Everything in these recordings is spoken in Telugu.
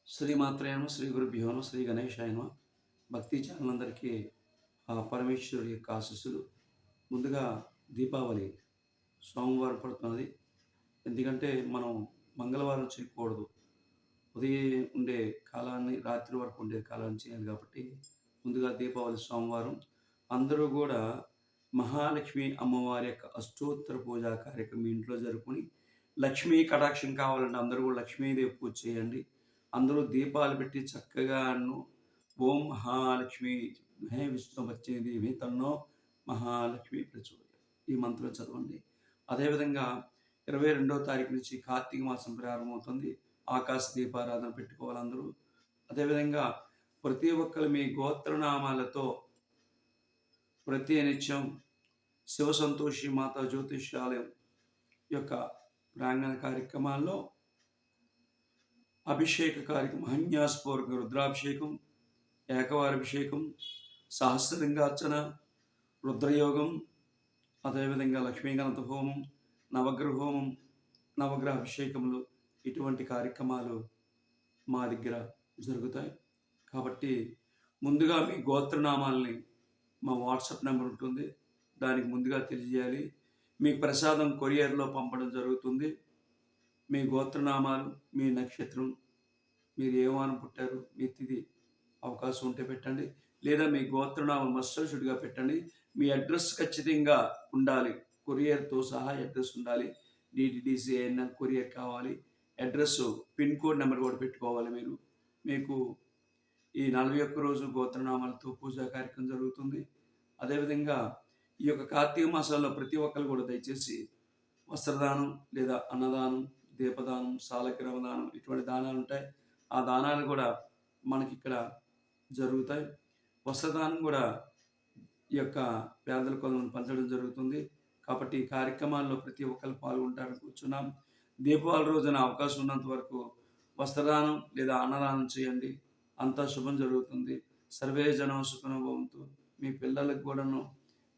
శ్రీమాత్రే నమః, శ్రీ గురుభ్యో నమః, శ్రీ గణేశాయ నమః. భక్తి ఛానల్ అందరికీ ఆ పరమేశ్వరుడి యొక్క ఆశీస్సులు. ముందుగా దీపావళి సోమవారం పడుతున్నది. ఎందుకంటే మనం మంగళవారం చేయకూడదు. ఉదయం ఉండే కాలాన్ని రాత్రి వరకు ఉండే కాలాన్ని చేయాలి కాబట్టి ముందుగా దీపావళి సోమవారం అందరూ కూడా మహాలక్ష్మి అమ్మవారి యొక్క అష్టోత్తర పూజా కార్యక్రమం మీ ఇంట్లో జరుపుకొని లక్ష్మీ కటాక్షం కావాలంటే అందరూ కూడా లక్ష్మీదేవి పూజ చేయండి. అందరూ దీపాలు పెట్టి చక్కగా ఓం మహాలక్ష్మి హే విష్ణు వచ్చేదేవి తన్నో మహాలక్ష్మి ప్రచోదయ ఈ మంత్రం చదవండి. అదేవిధంగా 22వ తారీఖు నుంచి కార్తీక మాసం ప్రారంభమవుతుంది. ఆకాశ దీపారాధన పెట్టుకోవాలి అందరూ. అదేవిధంగా ప్రతి ఒక్కరు మీ గోత్రనామాలతో ప్రతి నిత్యం శివ సంతోషి మాతా జ్యోతిష్యాలయం యొక్క ప్రాంగణ కార్యక్రమాల్లో అభిషేక కార్యక్రమం, హన్యాస్పూర్వక రుద్రాభిషేకం, ఏకవారాభిషేకం, సహస్రలింగార్చన, రుద్రయోగం, అదేవిధంగా లక్ష్మీగణపతి హోమం, నవగ్రహ హోమం, నవగ్రహ అభిషేకములు ఇటువంటి కార్యక్రమాలు మా దగ్గర జరుగుతాయి. కాబట్టి ముందుగా మీ గోత్రనామాల్ని మా వాట్సాప్ నెంబర్ ఉంటుంది, దానికి ముందుగా తెలియజేయాలి. మీకు ప్రసాదం కొరియర్లో పంపడం జరుగుతుంది. మీ గోత్రనామాలు, మీ నక్షత్రం, మీరు ఏ వారం పుట్టారు, మీ తిథి అవకాశం ఉంటే పెట్టండి. లేదా మీ గోత్రనామం మస్టర్షుడిగా పెట్టండి. మీ అడ్రస్ ఖచ్చితంగా ఉండాలి, కొరియర్తో సహా అడ్రస్ ఉండాలి. డిటిడిసి ఏఎన్ఎల్ కొరియర్ కావాలి. అడ్రస్ పిన్ కోడ్ నెంబర్ కూడా పెట్టుకోవాలి. మీకు ఈ 41 రోజు గోత్రనామాలతో పూజా కార్యక్రమం జరుగుతుంది. అదేవిధంగా ఈ యొక్క కార్తీక మాసాల్లో ప్రతి ఒక్కరు కూడా దయచేసి వస్త్రదానం లేదా అన్నదానం, దీపదానం, సాలగ్రామ దానం ఇటువంటి దానాలు ఉంటాయి. ఆ దానాలు కూడా మనకి ఇక్కడ జరుగుతాయి. వస్త్రదానం కూడా ఈ యొక్క పేదల కొంతమంది పంచడం జరుగుతుంది. కాబట్టి ఈ కార్యక్రమాల్లో ప్రతి ఒక్కరు పాల్గొంటారని కూర్చున్నాం. దీపావళి రోజున అవకాశం ఉన్నంత వరకు వస్త్రదానం లేదా అన్నదానం చేయండి. అంతా శుభం జరుగుతుంది. సర్వే జనం సుఖినో భవంతు. మీ పిల్లలకు కూడాను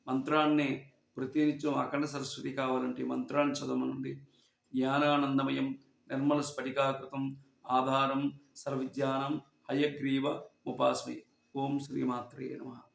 మంత్రాన్ని ప్రతినిత్యం అఖండ సరస్వతి కావాలంటే మంత్రాన్ని చదవనండి. జ్ఞానానందమయం నిర్మల స్ఫటికాకృతం ఆధారం సర్వవిద్యానం హయగ్రీవ ఉపాస్మి. ఓం శ్రీమాత్రే నమః.